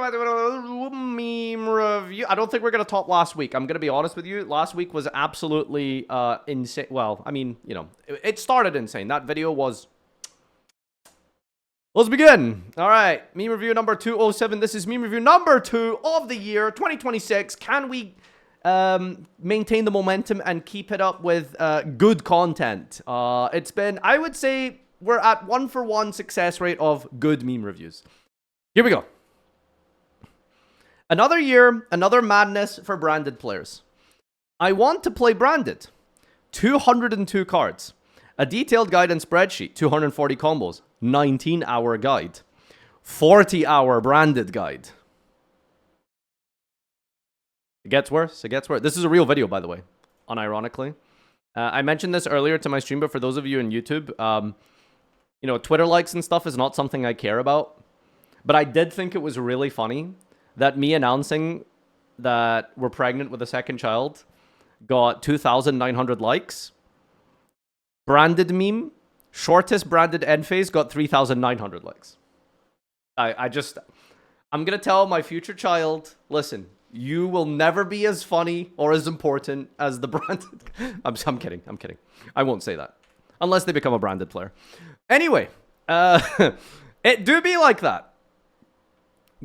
welcome back to another meme review. I don't think we're going to top last week. I'm going to be honest with you. Last week was absolutely insane. Well, I mean, you know, it started insane. That video was... Let's begin. All right, meme review number 207. This is meme review number 2 of the year, 2026. Can we maintain the momentum and keep it up with good content? It's been, I would say, we're at 1-for-1 success rate of good meme reviews. Here we go. Another year, another madness for branded players. I want to play branded. 202 cards. A detailed guide and spreadsheet. 240 combos. 19-hour guide. 40-hour branded guide. It gets worse. It gets worse. This is a real video, by the way. Unironically. I mentioned this earlier to my stream, but for those of you in YouTube, you know, Twitter likes and stuff is not something I care about. But I did think it was really funny that me announcing that we're pregnant with a second child got 2,900 likes. Branded meme, shortest branded end phase got 3,900 likes. I'm going to tell my future child, listen, you will never be as funny or as important as the branded. I'm kidding. I'm kidding. I won't say that. Unless they become a branded player. Anyway, it do be like that.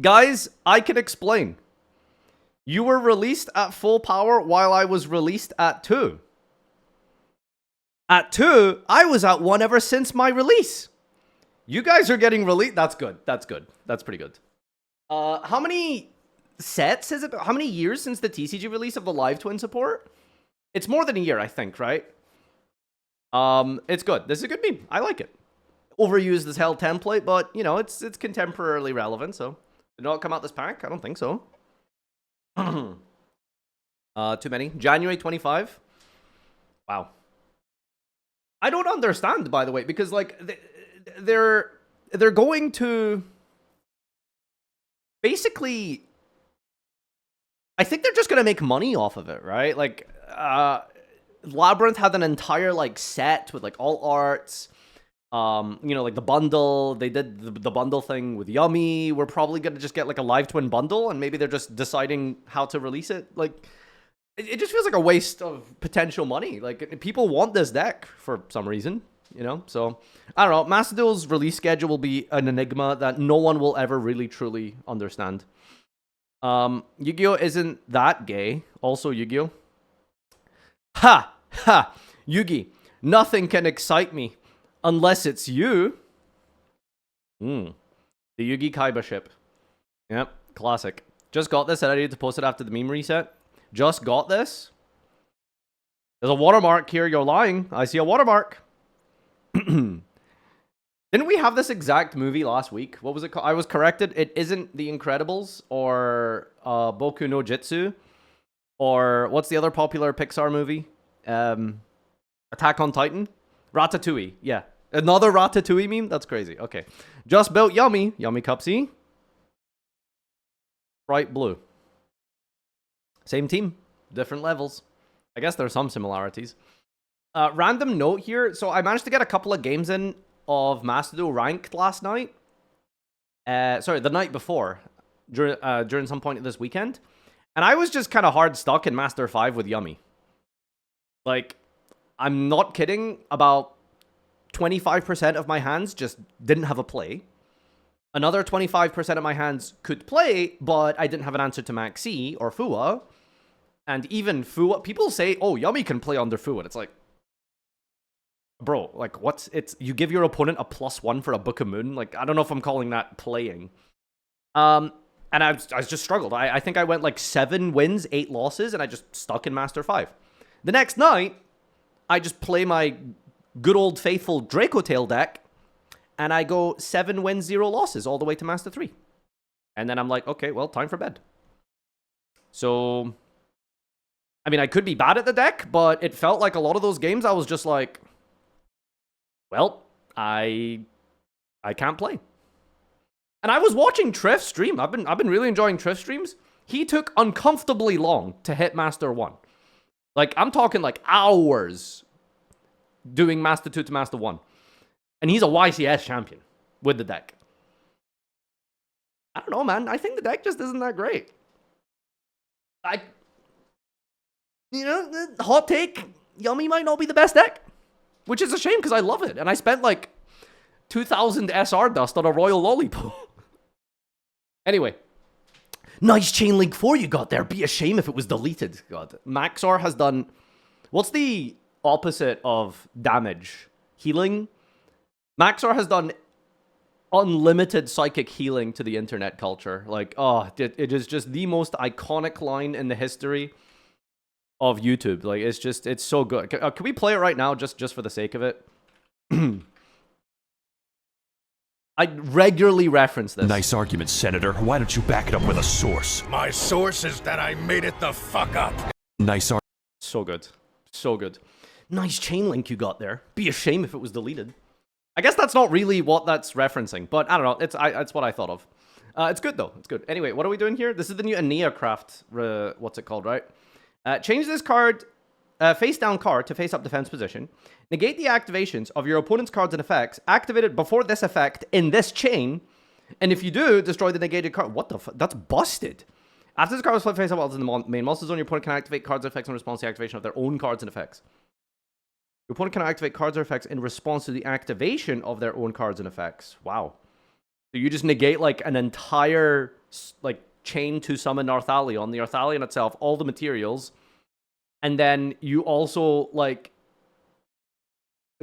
Guys, I can explain. You were released at full power while I was released at 2. At 2, I was at 1 ever since my release. You guys are getting released. That's good. That's good. That's pretty good. How many sets is it? How many years since the TCG release of the live twin support? It's more than a year, I think, right? It's good. This is a good meme. I like it. Overused as hell template, but, you know, it's contemporarily relevant, so... Did not come out this pack? I don't think so. Too many. January 25. Wow. I don't understand, by the way, because like they're going to basically. I think they're just gonna make money off of it, right? Like, Labyrinth had an entire like set with like all arts. You know, like the bundle, they did the bundle thing with Yummy. We're probably going to just get like a live twin bundle and maybe they're just deciding how to release it. Like, it just feels like a waste of potential money. Like, people want this deck for some reason, you know? So, I don't know. Master Duel's release schedule will be an enigma that no one will ever really truly understand. Yu-Gi-Oh! Isn't that gay. Also, Yu-Gi-Oh! Ha! Ha! Yugi, nothing can excite me. Unless it's you. The Yugi Kaiba ship. Yep, classic. Just got this and I needed to post it after the meme reset. Just got this. There's a watermark here. You're lying. I see a watermark. Didn't we have this exact movie last week? What was it called? I was corrected. It isn't The Incredibles or Boku no Jitsu. Or what's the other popular Pixar movie? Attack on Titan? Ratatouille. Yeah. Another Ratatouille meme? That's crazy. Okay. Just built Yummy. Yummy Cup C. Bright blue. Same team. Different levels. I guess there's some similarities. Random note here. So I managed to get a couple of games in of Master Duel ranked last night. Sorry, the night before. During some point of this weekend. And I was just kind of hard stuck in Master 5 with Yummy. Like, I'm not kidding. About 25% of my hands just didn't have a play. Another 25% of my hands could play, but I didn't have an answer to Maxi or Fua. And even Fua, people say, oh, Yummy can play under Fua. And it's like, bro, like, what's it's you give your opponent a +1 for a Book of Moon? Like, I don't know if I'm calling that playing. And I just struggled. I think I went like 7 wins, 8 losses, and I just stuck in Master 5. The next night, I just play my good old faithful Draco Tail deck, and I go 7 wins, 0 losses all the way to Master 3. And then I'm like, okay, well, time for bed. So, I mean, I could be bad at the deck, but it felt like a lot of those games I was just like, well, I can't play. And I was watching Treff stream. I've been really enjoying Treff streams. He took uncomfortably long to hit Master 1. Like, I'm talking like hours doing Master 2 to Master 1. And he's a YCS champion with the deck. I don't know, man. I think the deck just isn't that great. You know, hot take, Yummy might not be the best deck. Which is a shame, because I love it. And I spent, like, 2,000 SR dust on a Royal Lollipop. Anyway. Nice Chain Link 4 you got there. Be a shame if it was deleted. God. Maxor has done... What's the opposite of damage? Healing? Maxor has done unlimited psychic healing to the internet culture. Like, oh, it is just the most iconic line in the history of YouTube. Like, it's so good. Can we play it right now just for the sake of it? I regularly reference this. Nice argument, Senator. Why don't you back it up with a source? My source is that I made it the fuck up. Nice argument. So good. So good. Nice chain link you got there. Be a shame if it was deleted. I guess that's not really what that's referencing, but I don't know. It's what I thought of. It's good, though. It's good. Anyway, what are we doing here? This is the new Anea craft. What's it called, right? Change this card, face down card to face up defense position. Negate the activations of your opponent's cards and effects activated before this effect in this chain. And if you do, destroy the negated card. What the fuck? That's busted. After this card is flipped face up while it's in the main monster zone, your opponent can activate cards and effects in response to the activation of their own cards and effects. Your opponent can activate cards or effects in response to the activation of their own cards and effects. Wow. So you just negate, like, an entire, like, chain to summon Arthalion, the Arthalion itself, all the materials, and then you also, like,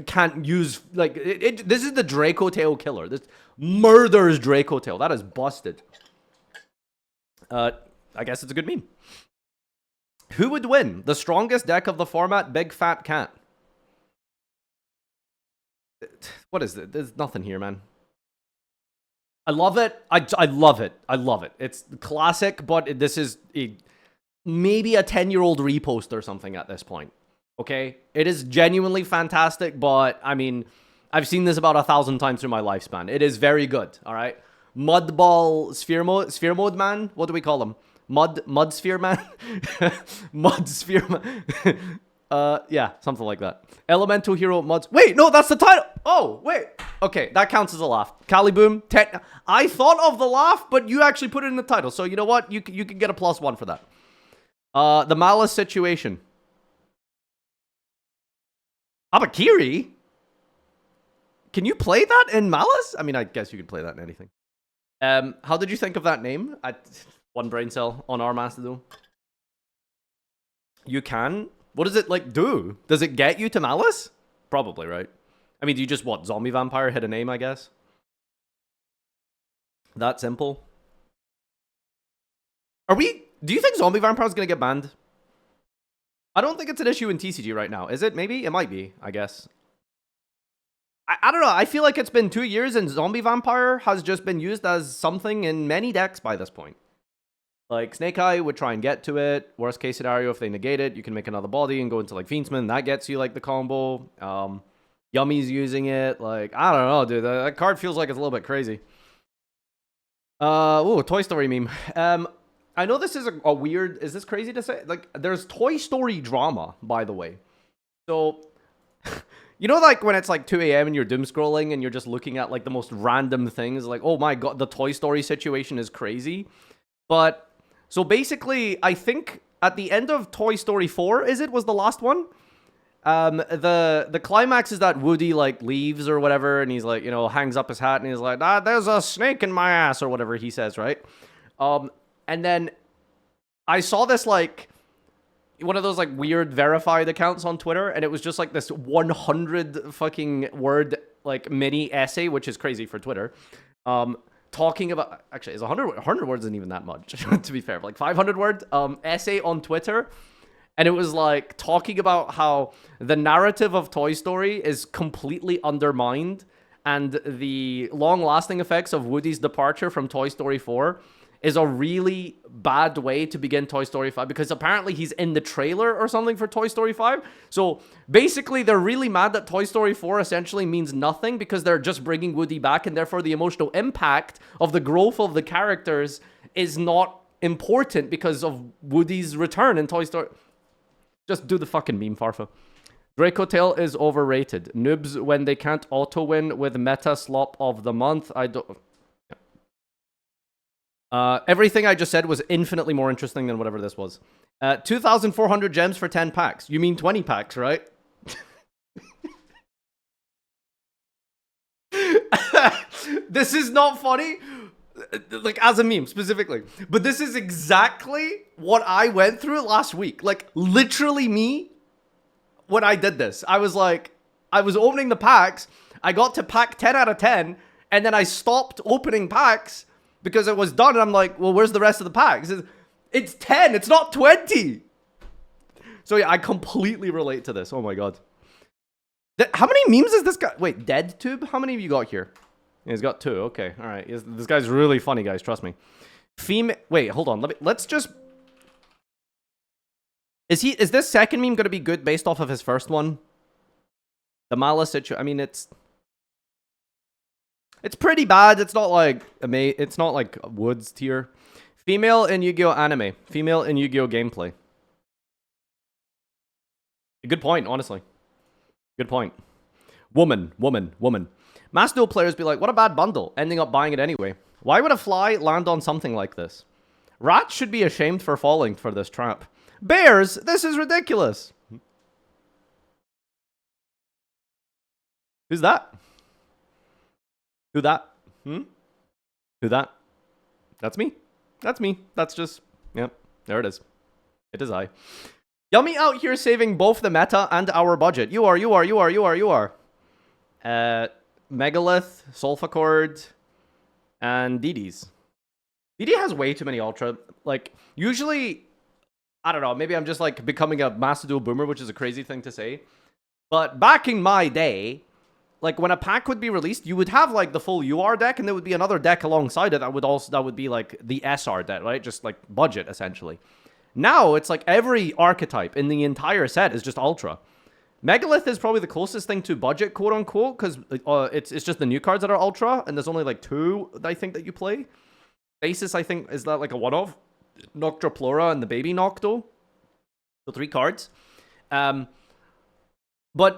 can't use, like, this is the Draco Tail killer. This murders Draco Tail. That is busted. I guess it's a good meme. Who would win? The strongest deck of the format, Big Fat Cat. What is it? There's nothing here, man. I love it. I love it. I love it. It's classic, but this is maybe a 10-year-old repost or something at this point. Okay? It is genuinely fantastic, but, I mean, I've seen this about 1,000 times through my lifespan. It is very good, all right? Mudball Sphere Mode Man? What do we call him? Mud Sphere Man? Mud Sphere Man. Yeah, something like that. Elemental Hero Muds. Wait, no, that's the title. Oh, wait. Okay, that counts as a laugh. Caliboom. I thought of the laugh, but you actually put it in the title. So you know what? You can get a +1 for that. The Malice Situation. Abakiri? Can you play that in Malice? I mean, I guess you could play that in anything. How did you think of that name? One brain cell on our Mastodon. You can? What does it, like, do? Does it get you to Malice? Probably, right? I mean, do you just, what, zombie vampire, hit a name, I guess? That simple? Do you think zombie vampire is going to get banned? I don't think it's an issue in TCG right now. Is it? Maybe? It might be, I guess. I don't know. I feel like it's been 2 years and zombie vampire has just been used as something in many decks by this point. Like, Snake Eye would try and get to it. Worst case scenario, if they negate it, you can make another body and go into, like, Fiendsman. That gets you, like, the combo. Yummy's using it. Like, I don't know, dude. That card feels like it's a little bit crazy. Ooh, Toy Story meme. I know this is a weird... Is this crazy to say? Like, there's Toy Story drama, by the way. So... You know, like, when it's, like, 2 a.m. and you're doom scrolling and you're just looking at, like, the most random things. Like, oh my god, the Toy Story situation is crazy. But... So basically, I think at the end of Toy Story 4, was the last one? The climax is that Woody, like, leaves or whatever, and he's like, you know, hangs up his hat, and he's like, there's a snake in my ass, or whatever he says, right? And then I saw this, like, one of those, like, weird verified accounts on Twitter, and it was just, like, this 100 fucking word, like, mini essay, which is crazy for Twitter, talking about, actually, it's 100 words isn't even that much, to be fair, like 500 word essay on Twitter, and it was like talking about how the narrative of Toy Story is completely undermined, and the long-lasting effects of Woody's departure from Toy Story 4 is a really bad way to begin Toy Story 5, because apparently he's in the trailer or something for Toy Story 5. So basically, they're really mad that Toy Story 4 essentially means nothing because they're just bringing Woody back, and therefore the emotional impact of the growth of the characters is not important because of Woody's return in Toy Story. Just do the fucking meme, Farfa. Draco Tail is overrated. Noobs when they can't auto-win with meta slop of the month. I don't... Everything I just said was infinitely more interesting than whatever this was. 2,400 gems for 10 packs. You mean 20 packs, right? This is not funny, like as a meme specifically, but this is exactly what I went through last week. Like literally me, when I did this, I was like, I was opening the packs, I got to pack 10 out of 10, and then I stopped opening packs because it was done, and I'm like, well, where's the rest of the packs? It's 10, it's not 20. So yeah, I completely relate to this. Oh my god. How many memes is this guy? Wait, Dead Tube? How many have you got here? Yeah, he's got 2. Okay, all right. This guy's really funny, guys. Trust me. Wait, hold on. Let's just. Is this second meme gonna be good based off of his first one? The Malice situation. I mean, it's pretty bad. It's not like it's not like Woods tier. Female in Yu-Gi-Oh anime. Female in Yu-Gi-Oh gameplay. Good point, honestly. Good point. Woman. Mass Duel players be like, what a bad bundle, ending up buying it anyway. Why would a fly land on something like this? Rats should be ashamed for falling for this trap. Bears, this is ridiculous. Who's that? Who that? Who that? That's me. That's me. That's just, yep, there it is. It is I. Yummy out here saving both the meta and our budget. You are. Megalith, Sulfacord, and DD's. DD has way too many Ultra. Like, usually, I don't know, maybe I'm just like becoming a Master Duel boomer, which is a crazy thing to say. But back in my day, like when a pack would be released, you would have like the full UR deck, and there would be another deck alongside it that would be like the SR deck, right? Just like budget, essentially. Now, it's like every archetype in the entire set is just Ultra. Megalith is probably the closest thing to budget, quote-unquote, because it's just the new cards that are Ultra, and there's only like 2, I think, that you play. Basis, I think, is that like a one-off? Noctroplora and the Baby Nocto. So 3 cards. But,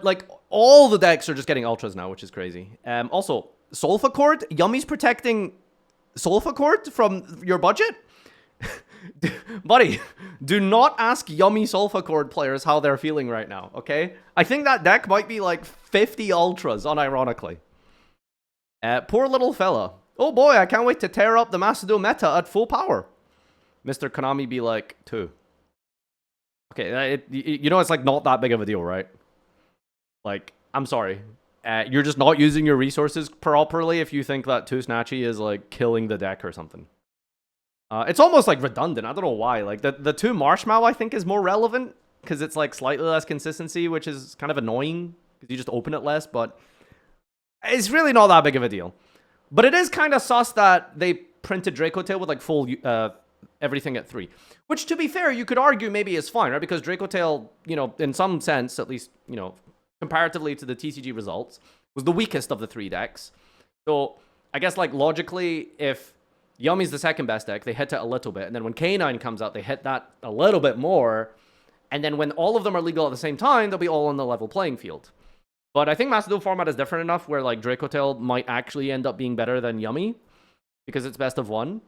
like, all the decks are just getting Ultras now, which is crazy. Also, Sulfacord? Yummy's protecting Sulfacord from your budget? Buddy, do not ask Yummy Sulfacord players how they're feeling right now, okay? I think that deck might be like 50 Ultras, unironically. Poor little fella. Oh boy, I can't wait to tear up the Master Duel meta at full power. Mr. Konami be like, 2. Okay, you know it's like not that big of a deal, right? Like, I'm sorry. You're just not using your resources properly if you think that 2 Snatchy is like killing the deck or something. It's almost like redundant. I don't know why. Like the 2 Marshmallow I think is more relevant because it's like slightly less consistency, which is kind of annoying because you just open it less. But it's really not that big of a deal. But it is kind of sus that they printed Draco Tail with like full everything at 3, which to be fair, you could argue maybe is fine, right? Because Draco Tail, you know, in some sense, at least, you know, comparatively to the TCG results, was the weakest of the 3 decks. So I guess like logically, if Yummy's the second best deck, they hit it a little bit. And then when K9 comes out, they hit that a little bit more. And then when all of them are legal at the same time, they'll be all on the level playing field. But I think Master Duel format is different enough where like Draco Tail might actually end up being better than Yummy because it's best of 1.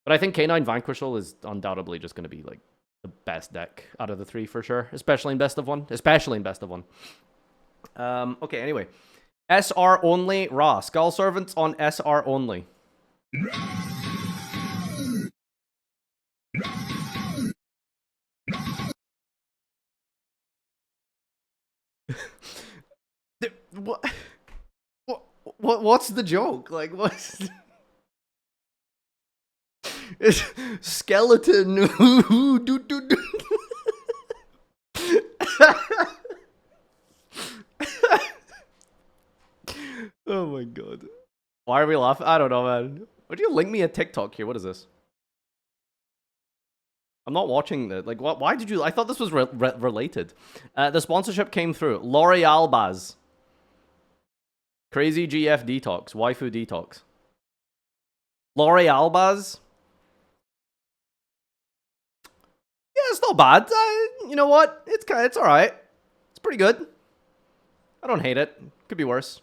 But I think K9 Vanquishal is undoubtedly just going to be like the best deck out of the 3 for sure. Especially in best of 1. Okay, anyway. SR only, Ra. Skull Servants on SR only. What's the joke? Like, what's... It's skeleton. Oh my god. Why are we laughing? I don't know, man. Why do you link me a TikTok here? What is this? I'm not watching that. Like, what? Why did you... I thought this was related. The sponsorship came through. L'Oreal Baz. Crazy GF Detox. Waifu Detox. L'Oreal Baz. Yeah, it's not bad. You know what? It's alright. It's pretty good. I don't hate it. Could be worse.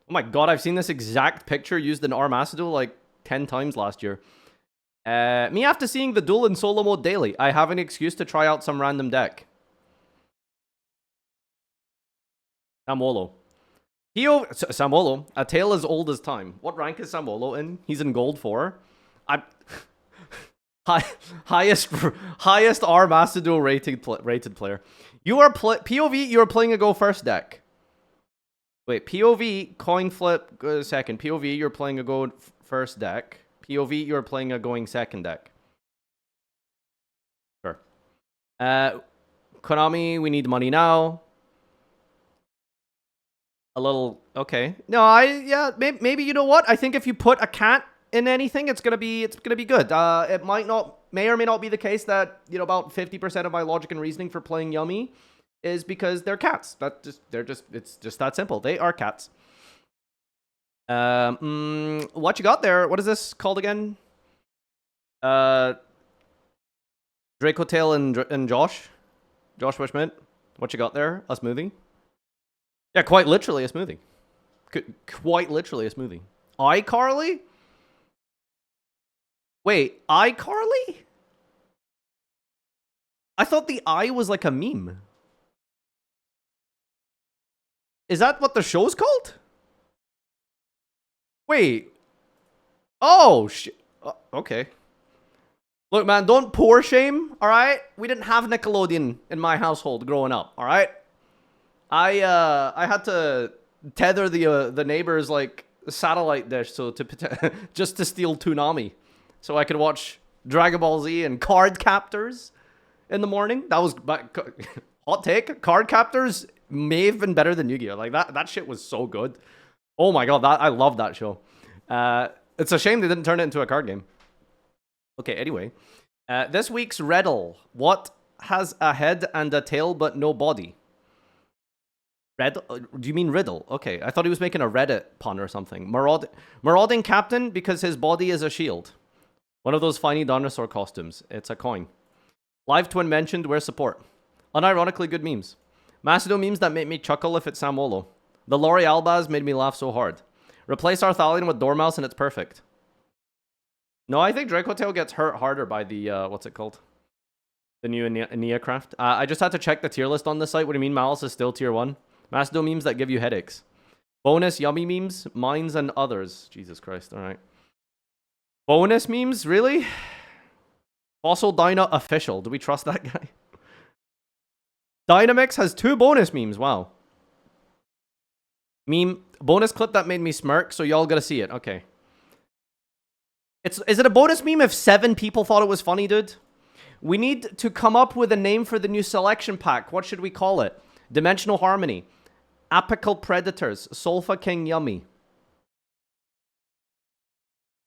Oh my god, I've seen this exact picture used in Armacidal like 10 times last year. Me after seeing the duel in solo mode daily, I have an excuse to try out some random deck. Samolo. Samolo. A tale as old as time. What rank is Samolo in? He's in gold 4. I'm... highest R Master Duel rated player. You are POV. You are playing a go first deck. Wait, POV coin flip second. POV you're playing a go first deck. POV you're playing a going second deck. Sure. Konami, we need money now. A little okay. No, yeah, maybe you know what? I think if you put a cat in anything, it's gonna be good. It may or may not be the case that about 50% of my logic and reasoning for playing Yummy is because they're cats. It's just that simple. They are cats. What you got there? What is this called again? Draco Tail and Josh Wishmint. What you got there? A smoothie? Yeah, quite literally a smoothie. Quite literally a smoothie. iCarly? Wait, iCarly? I thought the I was like a meme. Is that what the show's called? Wait. Oh, okay. Look, man, don't poor shame, all right? We didn't have Nickelodeon in my household growing up, all right? I had to tether the neighbor's like satellite dish just to steal Toonami, so I could watch Dragon Ball Z and Cardcaptors in the morning. That was hot take. Cardcaptors may have been better than Yu-Gi-Oh. Like that shit was so good. Oh my god, I love that show. It's a shame they didn't turn it into a card game. Okay, anyway, this week's riddle: what has a head and a tail but no body? Do you mean riddle? Okay, I thought he was making a Reddit pun or something. Marauding captain because his body is a shield. One of those funny dinosaur costumes. It's a coin. Live Twin mentioned, where's support? Unironically good memes. Macedo memes that make me chuckle if it's Samolo. The Lori Albaz made me laugh so hard. Replace Arthalion with Dormouse and it's perfect. No, I think Draco Tail gets hurt harder by the, what's it called? The new Nia craft. I just had to check the tier list on this site. What do you mean Malice is still tier 1? Macedo memes that give you headaches. Bonus Yummy memes, mines and others. Jesus Christ, alright. Bonus memes? Really? Fossil Dyna official. Do we trust that guy? Dynamix has 2 bonus memes. Wow. Meme. Bonus clip that made me smirk, so y'all gotta see it. Okay. Is it a bonus meme if 7 people thought it was funny, dude? We need to come up with a name for the new selection pack. What should we call it? Dimensional Harmony. Apical Predators. Solfa King Yummy.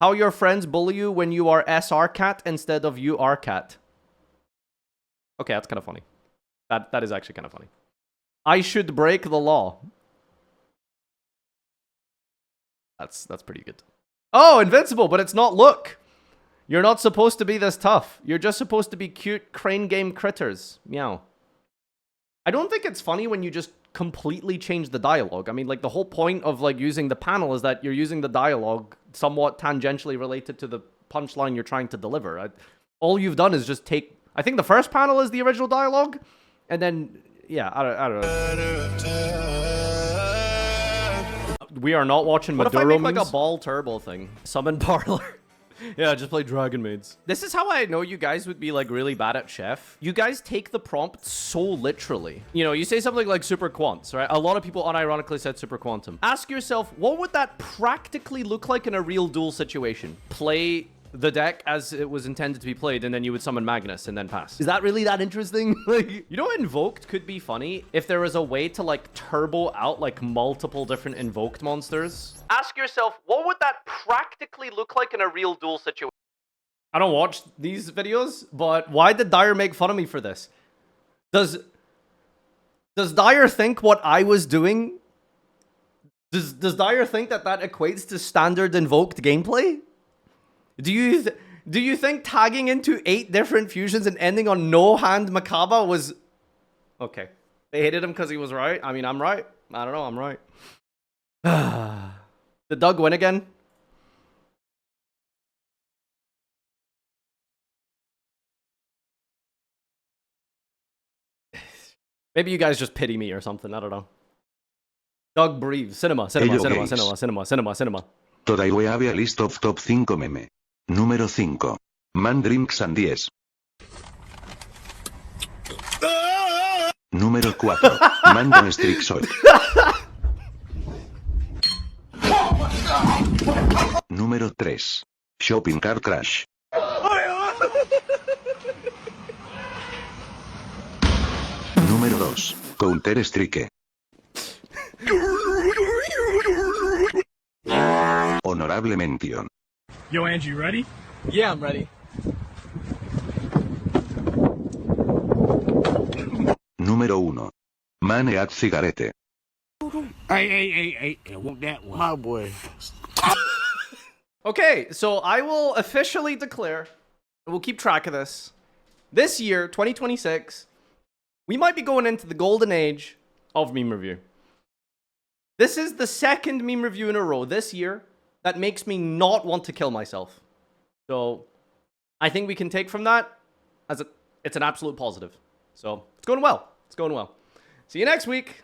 How your friends bully you when you are SR Cat instead of you are Cat. Okay, that's kind of funny. That is actually kind of funny. I should break the law. That's pretty good. Oh, Invincible, but it's not look. You're not supposed to be this tough. You're just supposed to be cute crane game critters. Meow. I don't think it's funny when you just completely change the dialogue. I mean, like, the whole point of, like, using the panel is that you're using the dialogue somewhat tangentially related to the punchline you're trying to deliver. All you've done is just take... I think the first panel is the original dialogue, and then... Yeah, I don't know. We are not watching Maduro memes. What if I make, like, a ball turbo thing? Summon Parlor. Yeah, just play Dragon Maids. This is how I know you guys would be, like, really bad at Chef. You guys take the prompt so literally. You know, you say something like Super Quants, right? A lot of people unironically said Super Quantum. Ask yourself, what would that practically look like in a real duel situation? Play the deck as it was intended to be played, and then you would summon Magnus and then pass. Is that really that interesting? Like, you know, Invoked could be funny if there was a way to, like, turbo out, like, multiple different Invoked monsters. Ask yourself, what would that practically look like in a real duel situation? I don't watch these videos, but why did Dyer make fun of me for this? Does Dyer think what I was doing? Does Dyer think that equates to standard Invoked gameplay? Do you think tagging into 8 different fusions and ending on no hand Makaba was... Okay. They hated him because he was right? I mean, I'm right. I don't know, I'm right. Did Doug win again? Maybe you guys just pity me or something. I don't know. Doug breathes. Cinema, cinema, Ello cinema, gays. cinema, cinema, cinema, cinema. Today we have a list of top 5 meme. Número 5. Man drinks and 10. Número 4. Man don't streak salt. Número 3. Shopping cart crash. Número 2. Counter Strike. Honorable mention. Yo, Angie, ready? Yeah, I'm ready. Número 1. Man eat cigarette. Hey, I want that one. My boy. Okay, so I will officially declare, and we'll keep track of this. This year, 2026, we might be going into the golden age of meme review. This is the second meme review in a row this year that makes me not want to kill myself. So I think we can take from that as it's an absolute positive. So it's going well. It's going well. See you next week.